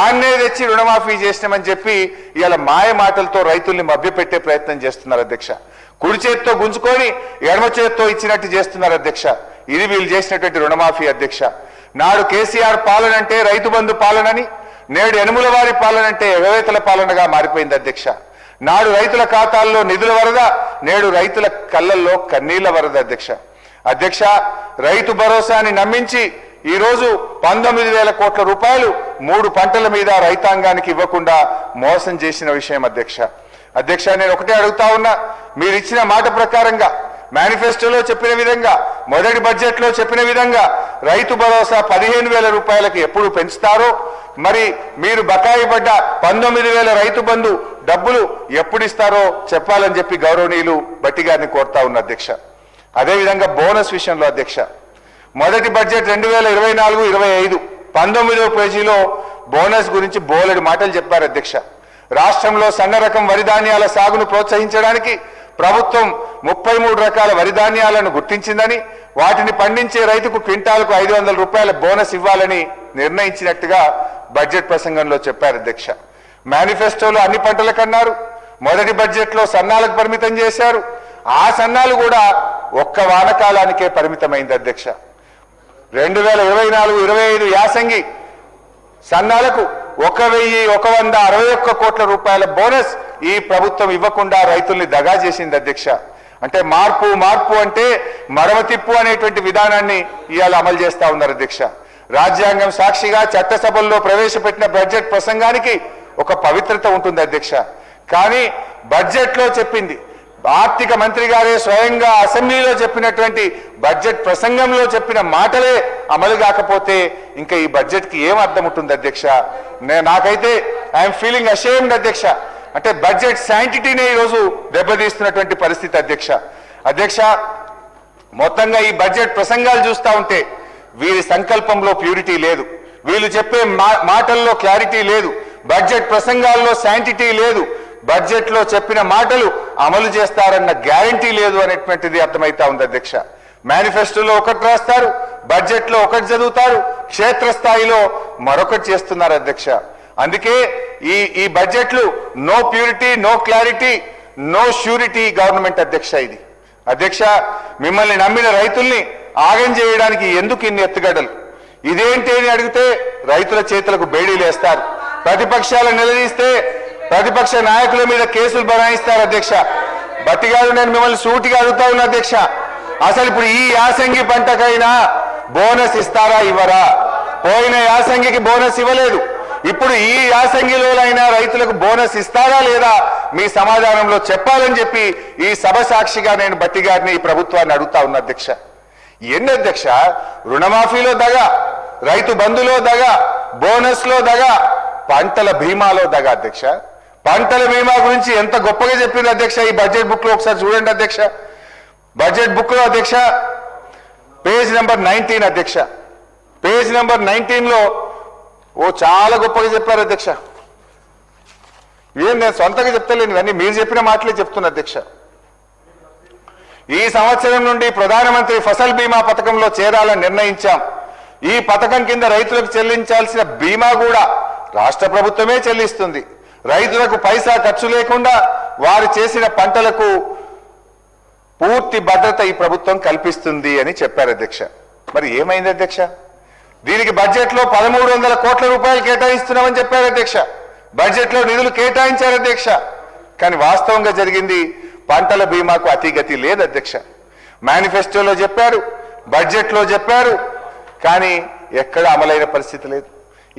దాన్నే తెచ్చి రుణమాఫీ చేసినామని చెప్పి ఇవాళ మాయ మాటలతో రైతుల్ని మభ్యపెట్టే ప్రయత్నం చేస్తున్నారు అధ్యక్ష. కుడి చేత్తో గుంజుకొని ఎడమ చేత్తో ఇచ్చినట్టు చేస్తున్నారు అధ్యక్ష. ఇది వీళ్ళు చేసినటువంటి రుణమాఫీ అధ్యక్ష. నాడు కేసీఆర్ పాలన అంటే రైతు బంధు పాలనని, నేడు యనుమల వారి పాలన అంటే ఎగవేతల పాలనగా మారిపోయింది అధ్యక్ష. నాడు రైతుల ఖాతాల్లో నిధుల వరద, నేడు రైతుల కళ్ళల్లో కన్నీళ్ల వరద అధ్యక్ష. అధ్యక్ష, రైతు భరోసాని నమ్మించి ఈరోజు 19,000 కోట్ల రూపాయలు 3 పంటల మీద రైతాంగానికి ఇవ్వకుండా మోసం చేసిన విషయం అధ్యక్ష. అధ్యక్ష, నేను ఒకటే అడుగుతా ఉన్నా, మీరు ఇచ్చిన మాట ప్రకారంగా మేనిఫెస్టోలో చెప్పిన విధంగా, మొదటి బడ్జెట్లో చెప్పిన విధంగా రైతు భరోసా 15,000 రూపాయలకు ఎప్పుడు పెంచుతారో, మరి మీరు బకాయి పడ్డ 19,000 రైతు బంధు డబ్బులు ఎప్పుడు ఇస్తారో చెప్పాలని చెప్పి గౌరవనీయులు భట్టి గారిని కోరుతా ఉన్న అధ్యక్ష. అదేవిధంగా బోనస్ విషయంలో అధ్యక్ష, మొదటి బడ్జెట్ 2024-25 19వ పేజీలో బోనస్ గురించి బోలెడు మాటలు చెప్పారు అధ్యక్ష. రాష్ట్రంలో సన్న రకం వరి ధాన్యాల సాగును ప్రోత్సహించడానికి ప్రభుత్వం 33 రకాల వరి ధాన్యాలను గుర్తించిందని, వాటిని పండించే రైతుకు క్వింటాల్కు 500 రూపాయల బోనస్ ఇవ్వాలని నిర్ణయించినట్టుగా బడ్జెట్ ప్రసంగంలో చెప్పారు అధ్యక్ష. మేనిఫెస్టోలో అన్ని పంటలకు అన్నారు, మొదటి బడ్జెట్లో సన్నాలకు పరిమితం చేశారు. ఆ సన్నాలు కూడా ఒక్క వానకాలానికే పరిమితమైంది అధ్యక్ష. 2024-25 యాసంగి సన్నాలకు 1,161 కోట్ల రూపాయల బోనస్ ఈ ప్రభుత్వం ఇవ్వకుండా రైతుల్ని దగా చేసింది అధ్యక్ష. అంటే మార్పు అంటే మడమతిప్పు అనేటువంటి విధానాన్ని ఇవాళ అమలు చేస్తా ఉన్నారు అధ్యక్ష. రాజ్యాంగం సాక్షిగా చట్టసభల్లో ప్రవేశపెట్టిన బడ్జెట్ ప్రసంగానికి ఒక పవిత్రత ఉంటుంది అధ్యక్ష. కానీ బడ్జెట్లో చెప్పింది, ఆర్థిక మంత్రి గారే స్వయంగా అసెంబ్లీలో చెప్పినటువంటి బడ్జెట్ ప్రసంగంలో చెప్పిన మాటలే అమలు కాకపోతే ఇంకా ఈ బడ్జెట్కి ఏం అర్థం ఉంటుంది అధ్యక్ష? నాకైతే ఐఎమ్ ఫీలింగ్ అషేమ్డ్ అధ్యక్ష. అంటే బడ్జెట్ శాంటిటీనే ఈరోజు దెబ్బతీస్తున్నటువంటి పరిస్థితి అధ్యక్ష. అధ్యక్ష, మొత్తంగా ఈ బడ్జెట్ ప్రసంగాలు చూస్తూ ఉంటే వీరి సంకల్పంలో ప్యూరిటీ లేదు, వీళ్ళు చెప్పే మాటల్లో క్లారిటీ లేదు, బడ్జెట్ ప్రసంగాల్లో శాంటిటీ లేదు, బడ్జెట్లో చెప్పిన మాటలు అమలు చేస్తారన్న గ్యారంటీ లేదు అనేటువంటిది అర్థమైతా ఉంది అధ్యక్ష. మేనిఫెస్టోలో ఒకటి రాస్తారు, బడ్జెట్లో ఒకటి చదువుతారు, క్షేత్రస్థాయిలో మరొకటి చేస్తున్నారు అధ్యక్ష. అందుకే ఈ బడ్జెట్లు no purity, no clarity, no surety government అధ్యక్ష. ఇది అధ్యక్ష, మిమ్మల్ని నమ్మిన రైతుల్ని ఆగం చేయడానికి ఎందుకు ఇన్ని ఎత్తుగడలు? ఇదేంటి అని అడిగితే రైతుల చేతులకు బేడీలు వేస్తారు, ప్రతిపక్షాలను నిలదీస్తే ప్రతిపక్ష నాయకుల మీద కేసులు బనాయిస్తారు అధ్యక్ష. భట్టి గారు, నేను మిమ్మల్ని సూటిగా అడుగుతా ఉన్నా అధ్యక్ష, అసలు ఇప్పుడు ఈ యాసంగి పంటకైనా బోనస్ ఇస్తారా ఇవ్వరా? పోయిన యాసంగికి బోనస్ ఇవ్వలేదు, ఇప్పుడు ఈ యాసంగిలోనైనా రైతులకు బోనస్ ఇస్తారా లేదా మీ సమాధానంలో చెప్పాలని చెప్పి ఈ సభ సాక్షిగా నేను భట్టి గారిని, ఈ ప్రభుత్వాన్ని అడుగుతా ఉన్నా అధ్యక్ష. ఎన్ని అధ్యక్ష? రుణమాఫీలో దగ, రైతు బంధులో దగ, బోనస్ లో దగ, పంటల బీమాలో దగ అధ్యక్ష. పంటల బీమా గురించి ఎంత గొప్పగా చెప్పింది అధ్యక్ష ఈ బడ్జెట్ బుక్ లో, ఒకసారి చూడండి అధ్యక్ష. బడ్జెట్ బుక్ లో అధ్యక్ష పేజ్ నెంబర్ 19 అధ్యక్ష, పేజ్ నెంబర్ 19లో చాలా గొప్పగా చెప్పారు అధ్యక్ష. ఏం నేను సొంతంగా చెప్తలేను, ఇవన్నీ మీరు చెప్పిన మాటలే చెప్తున్నా అధ్యక్ష. ఈ సంవత్సరం నుండి ప్రధానమంత్రి ఫసల్ బీమా పథకంలో చేరాలని నిర్ణయించాం. ఈ పథకం కింద రైతులకు చెల్లించాల్సిన బీమా కూడా రాష్ట్ర ప్రభుత్వమే చెల్లిస్తుంది. రైతులకు పైసా ఖర్చు లేకుండా వారు చేసిన పంటలకు పూర్తి భద్రత ఈ ప్రభుత్వం కల్పిస్తుంది అని చెప్పారు అధ్యక్ష. మరి ఏమైంది అధ్యక్ష? దీనికి బడ్జెట్లో 1,300 కోట్ల రూపాయలు కేటాయిస్తున్నామని చెప్పారు అధ్యక్ష. బడ్జెట్లో నిధులు కేటాయించారు అధ్యక్ష. కానీ వాస్తవంగా జరిగింది పంటల బీమాకు అతిగతి లేదు అధ్యక్ష. మేనిఫెస్టోలో చెప్పారు, బడ్జెట్లో చెప్పారు, కానీ ఎక్కడ అమలైన పరిస్థితి లేదు.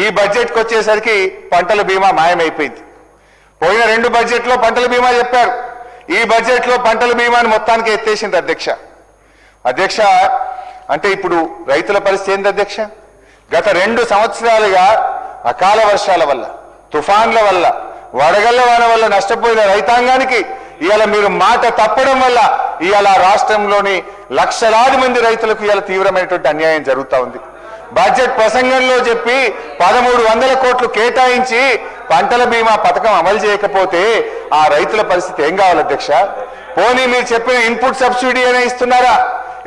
ఈ బడ్జెట్కి వచ్చేసరికి పంటల బీమా మాయమైపోయింది. పోయిన 2 బడ్జెట్లో పంటల బీమా చెప్పారు, ఈ బడ్జెట్లో పంటల బీమాను మొత్తానికి ఎత్తేసింది అధ్యక్ష. అధ్యక్ష, అంటే ఇప్పుడు రైతుల పరిస్థితి ఏంది అధ్యక్ష? గత 2 సంవత్సరాలుగా అకాల వర్షాల వల్ల, తుఫాన్ల వల్ల, వడగళ్ల వాన వల్ల నష్టపోయిన రైతాంగానికి ఇవాళ మీరు మాట తప్పడం వల్ల ఇవాళ రాష్ట్రంలోని లక్షలాది మంది రైతులకు ఇవాళ తీవ్రమైనటువంటి అన్యాయం జరుగుతూ ఉంది. బడ్జెట్ ప్రసంగంలో చెప్పి 1,300 కోట్లు కేటాయించి పంటల బీమా పథకం అమలు చేయకపోతే ఆ రైతుల పరిస్థితి ఏం కావాలి అధ్యక్ష? పోనీ మీరు చెప్పిన ఇన్పుట్ సబ్సిడీ అనే ఇస్తున్నారా?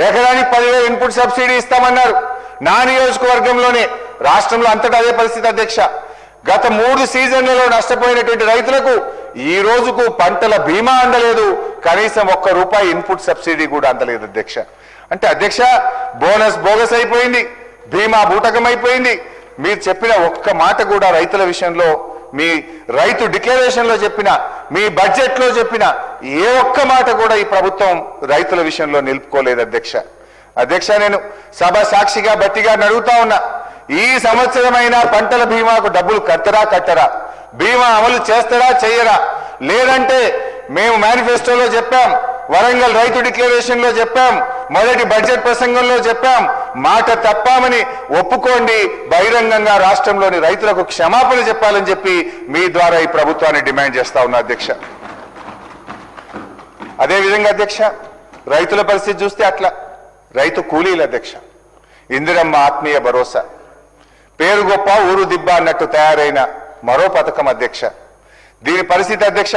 ఎకరానికి 10,000 ఇన్పుట్ సబ్సిడీ ఇస్తామన్నారు. నా నియోజకవర్గంలోనే, రాష్ట్రంలో అంతటా అదే పరిస్థితి అధ్యక్ష. గత 3 సీజన్లలో నష్టపోయినటువంటి రైతులకు ఈ రోజుకు పంటల బీమా అందలేదు, కనీసం ₹1 ఇన్పుట్ సబ్సిడీ కూడా అందలేదు అధ్యక్ష. అంటే అధ్యక్ష, బోనస్ బోగస్ అయిపోయింది, బీమా బూటకం అయిపోయింది. మీరు చెప్పిన ఒక్క మాట కూడా రైతుల విషయంలో, మీ రైతు డిక్లరేషన్లో చెప్పిన, మీ బడ్జెట్లో చెప్పిన ఏ ఒక్క మాట కూడా ఈ ప్రభుత్వం రైతుల విషయంలో నిలుపుకోలేదు అధ్యక్ష. అధ్యక్ష, నేను సభ సాక్షిగా బట్టిగా అడుగుతా ఉన్నా, ఈ సంవత్సరమైన పంటల బీమాకు డబ్బులు కట్టరా? బీమా అమలు చేస్తారా చెయ్యరా? లేదంటే మేము మేనిఫెస్టోలో చెప్పాం, వరంగల్ రైతు డిక్లరేషన్లో చెప్పాం, మొదటి బడ్జెట్ ప్రసంగంలో చెప్పాం, మాట తప్పామని ఒప్పుకోండి, బహిరంగంగా రాష్ట్రంలోని రైతులకు క్షమాపణ చెప్పాలని చెప్పి మీ ద్వారా ఈ ప్రభుత్వాన్ని డిమాండ్ చేస్తా ఉన్నా అధ్యక్ష. అదేవిధంగా అధ్యక్ష, రైతుల పరిస్థితి చూస్తే అట్లా రైతు కూలీల అధ్యక్ష, ఇందిరమ్మ ఆత్మీయ భరోసా, పేరు గొప్ప ఊరు దిబ్బ అన్నట్టు తయారైన మరో పథకం అధ్యక్ష. దీని పరిస్థితి అధ్యక్ష,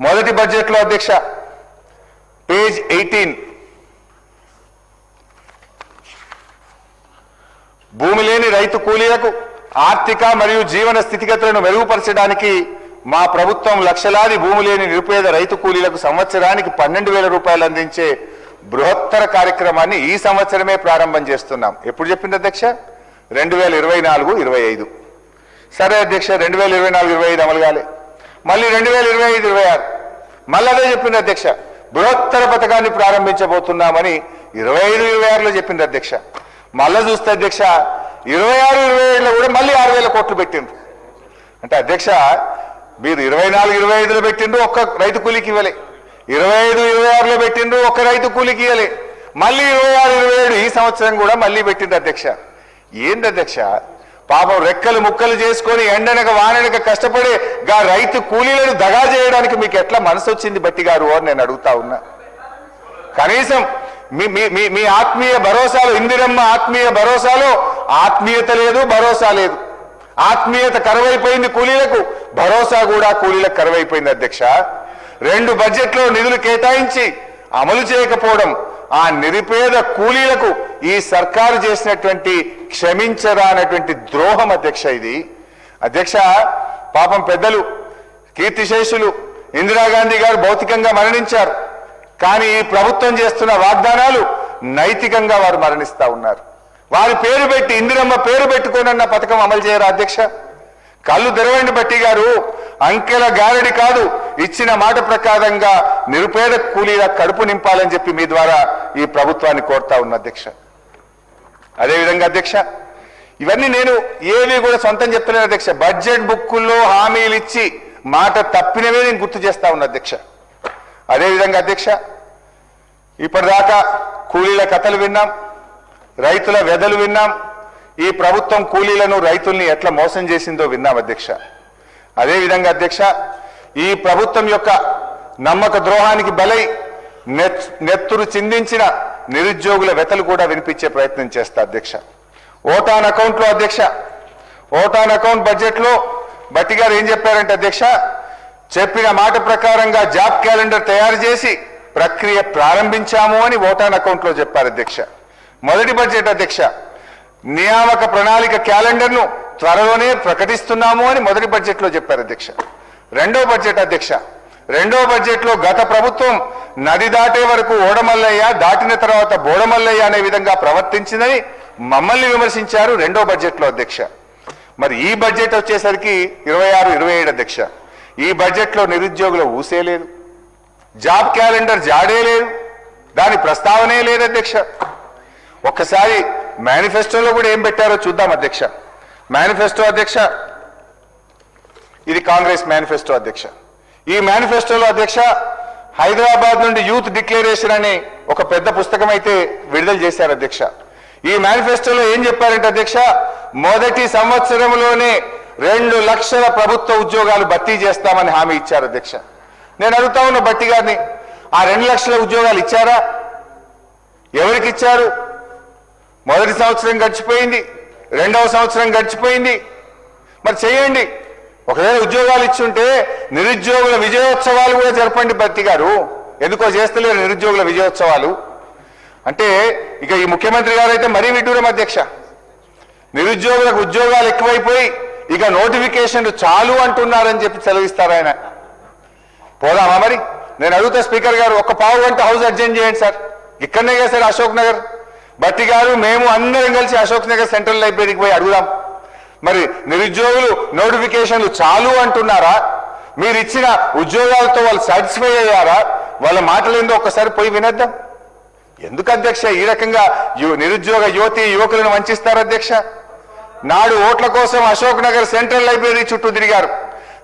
మొదటి బడ్జెట్లో అధ్యక్ష, పేజ్ 18, భూమి లేని రైతు కూలీలకు ఆర్థిక మరియు జీవన స్థితిగతులను మెరుగుపరచడానికి మా ప్రభుత్వం లక్షలాది భూమి లేని నిరుపేద రైతు కూలీలకు సంవత్సరానికి ₹12,000 అందించే బృహత్తర కార్యక్రమాన్ని ఈ సంవత్సరమే ప్రారంభం చేస్తున్నాం. ఎప్పుడు చెప్పింది అధ్యక్ష? 2024-25. సరే అధ్యక్ష, 2024-25 అమలు కాలే, మళ్ళీ 2025-26 మళ్ళీ అదే చెప్పింది అధ్యక్ష, బృహత్తర పథకాన్ని ప్రారంభించబోతున్నామని 25-26లో చెప్పింది అధ్యక్ష. మళ్ళా చూస్తే అధ్యక్ష 26-27లో కూడా మళ్ళీ 6,000 కోట్లు పెట్టిండ్రు. అంటే అధ్యక్ష, మీరు 24-25లో పెట్టిండ్రు, ఒక్క రైతు కూలీకి ఇవ్వలే, 25-26లో పెట్టిండ్రు, ఒక్క రైతు కూలీకి ఇవ్వలే, మళ్ళీ 26-27 ఈ సంవత్సరం కూడా మళ్ళీ పెట్టిండ్రు అధ్యక్ష. ఏంది అధ్యక్ష, పాపం రెక్కలు ముక్కలు చేసుకొని ఎండనక వాననక కష్టపడే గా రైతు కూలీలను దగా చేయడానికి మీకు ఎట్లా మనసు వచ్చింది బట్టి గారు అని నేను అడుగుతా ఉన్నా. కనీసం మీ ఆత్మీయ భరోసాలో, ఇందిరమ్మ ఆత్మీయ భరోసాలో ఆత్మీయత లేదు, భరోసా లేదు. ఆత్మీయత కరువైపోయింది కూలీలకు, భరోసా కూడా కూలీలకు కరువైపోయింది అధ్యక్ష. 2 బడ్జెట్లో నిధులు కేటాయించి అమలు చేయకపోవడం ఆ నిరుపేద కూలీలకు ఈ సర్కారు చేసినటువంటి క్షమించరానటువంటి ద్రోహం అధ్యక్ష. ఇది అధ్యక్ష, పాపం పెద్దలు కీర్తిశేషులు ఇందిరాగాంధీ గారు భౌతికంగా మరణించారు, కానీ ఈ ప్రభుత్వం చేస్తున్న వాగ్దానాలు నైతికంగా వారు మరణిస్తా ఉన్నారు. వారి పేరు పెట్టి, ఇందిరమ్మ పేరు పెట్టుకోనన్న పథకం అమలు చేయరా అధ్యక్ష? కళ్ళు తెరవండి బట్టి గారు, అంకెల గారడి కాదు, ఇచ్చిన మాట ప్రకారంగా నిరుపేద కూలీల కడుపు నింపాలని చెప్పి మీ ద్వారా ఈ ప్రభుత్వాన్ని కోరుతా ఉన్న అధ్యక్ష. అదేవిధంగా అధ్యక్ష, ఇవన్నీ నేను ఏవి కూడా సొంతం చెప్తలేను అధ్యక్ష, బడ్జెట్ బుక్కుల్లో హామీలు ఇచ్చి మాట తప్పినవే నేను గుర్తు చేస్తా ఉన్నా అధ్యక్ష. అదేవిధంగా అధ్యక్ష, ఇప్పటిదాకా కూలీల కథలు విన్నాం, రైతుల వెదలు విన్నాం, ఈ ప్రభుత్వం కూలీలను రైతుల్ని ఎట్లా మోసం చేసిందో విన్నాం అధ్యక్ష. అదేవిధంగా అధ్యక్ష, ఈ ప్రభుత్వం యొక్క నమ్మక ద్రోహానికి బలై నెత్తురు చిందించిన నిరుద్యోగుల వెతలు కూడా వినిపించే ప్రయత్నం చేస్తా అధ్యక్ష. ఓటాన్ అకౌంట్లో అధ్యక్ష, ఓటాన్ అకౌంట్ బడ్జెట్లో బట్టి గారు ఏం చెప్పారంటే అధ్యక్ష, చెప్పిన మాట ప్రకారంగా జాబ్ క్యాలెండర్ తయారు చేసి ప్రక్రియ ప్రారంభించాము అని ఓటాన్ అకౌంట్లో చెప్పారు అధ్యక్ష. మొదటి బడ్జెట్ అధ్యక్ష, నియామక ప్రణాళిక క్యాలెండర్ను త్వరలోనే ప్రకటిస్తున్నాము అని మొదటి బడ్జెట్లో చెప్పారు అధ్యక్ష. రెండో బడ్జెట్ అధ్యక్ష, రెండో బడ్జెట్లో గత ప్రభుత్వం నది దాటే వరకు ఓడమల్లయ్య, దాటిన తర్వాత బోడమల్లయ్య అనే విధంగా ప్రవర్తించిందని మమ్మల్ని విమర్శించారు రెండో బడ్జెట్లో అధ్యక్ష. మరి ఈ బడ్జెట్ వచ్చేసరికి 26-27 అధ్యక్ష, ఈ బడ్జెట్లో నిరుద్యోగుల ఊసే లేదు, జాబ్ క్యాలెండర్ జాడే లేదు, దాని ప్రస్తావనే లేదు అధ్యక్ష. ఒక్కసారి మేనిఫెస్టోలో కూడా ఏం పెట్టారో చూద్దాం అధ్యక్ష. మేనిఫెస్టో అధ్యక్ష, ఇది కాంగ్రెస్ మేనిఫెస్టో అధ్యక్ష. ఈ మేనిఫెస్టోలో అధ్యక్ష, హైదరాబాద్ నుండి యూత్ డిక్లరేషన్ అని ఒక పెద్ద పుస్తకం అయితే విడుదల చేశారు అధ్యక్ష. ఈ మేనిఫెస్టోలో ఏం చెప్పారంటే అధ్యక్ష, మొదటి సంవత్సరంలోనే 2 లక్షల ప్రభుత్వ ఉద్యోగాలు భర్తీ చేస్తామని హామీ ఇచ్చారు అధ్యక్ష. నేను అడుగుతా ఉన్న బట్టి గారిని, ఆ 2 లక్షల ఉద్యోగాలు ఇచ్చారా? ఎవరికి ఇచ్చారు? మొదటి సంవత్సరం గడిచిపోయింది, రెండవ సంవత్సరం గడిచిపోయింది, మరి చేయండి. ఒకవేళ ఉద్యోగాలు ఇచ్చుంటే నిరుద్యోగుల విజయోత్సవాలు కూడా జరపండి బట్టి గారు. ఎందుకో చేస్తలేరు నిరుద్యోగుల విజయోత్సవాలు. అంటే ఇక ఈ ముఖ్యమంత్రి గారు అయితే మరీ విడ్డూరం అధ్యక్ష. నిరుద్యోగులకు ఉద్యోగాలు ఎక్కువైపోయి ఇక నోటిఫికేషన్లు చాలు అంటున్నారని చెప్పి సెలవిస్తారు ఆయన. పోదామా మరి? నేను అడుగుతా స్పీకర్ గారు, ఒక పావు గంట హౌస్ అడ్జెంట్ చేయండి సార్. ఇక్కడనే కదా సార్ అశోక్ నగర్. బట్టి గారు మేము అందరం కలిసి అశోక్ నగర్ సెంట్రల్ లైబ్రరీకి పోయి అడుగుదాం. మరి నిరుద్యోగులు నోటిఫికేషన్లు చాలు అంటున్నారా? మీరు ఇచ్చిన ఉద్యోగాలతో వాళ్ళు సాటిస్ఫై అయ్యారా? వాళ్ళ మాటలు ఏందో ఒక్కసారి పోయి వినేద్దాం. ఎందుకు అధ్యక్ష ఈ రకంగా నిరుద్యోగ యువతి యువకులను వంచిస్తారు అధ్యక్ష? నాడు ఓట్ల కోసం అశోక్ నగర్ సెంట్రల్ లైబ్రరీ చుట్టూ తిరిగారు.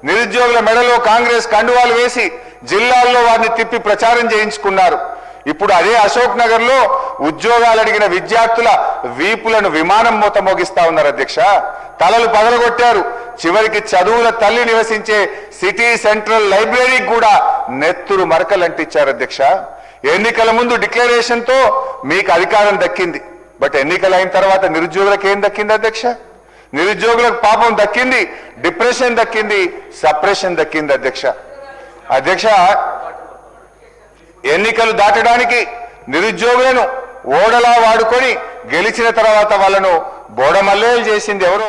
నిరుద్యోగుల మెడలో కాంగ్రెస్ కండువాలు వేసి జిల్లాల్లో వారిని తిప్పి ప్రచారం చేయించుకున్నారు. ఇప్పుడు అదే అశోక్ నగర్ లో ఉద్యోగాలు అడిగిన విద్యార్థుల వీపులను విమానం మూత మోగిస్తా ఉన్నారు అధ్యక్ష. తలలు పగలగొట్టారు. చివరికి చదువుల తల్లి నివసించే సిటీ సెంట్రల్ లైబ్రరీకి కూడా నెత్తురు మరకలంటిచ్చారు అధ్యక్ష. ఎన్నికల ముందు డిక్లరేషన్ తో మీకు అధికారం దక్కింది. బట్ ఎన్నికలు అయిన తర్వాత నిరుద్యోగులకు ఏం దక్కింది అధ్యక్ష? నిరుద్యోగులకు పాపం దక్కింది, డిప్రెషన్ దక్కింది, సప్రెషన్ దక్కింది అధ్యక్ష. అధ్యక్ష, ఎన్నికలు దాటడానికి నిరుద్యోగులను ఓడలా వాడుకొని గెలిచిన తర్వాత వాళ్ళను బోడమల్లేలు చేసింది ఎవరో.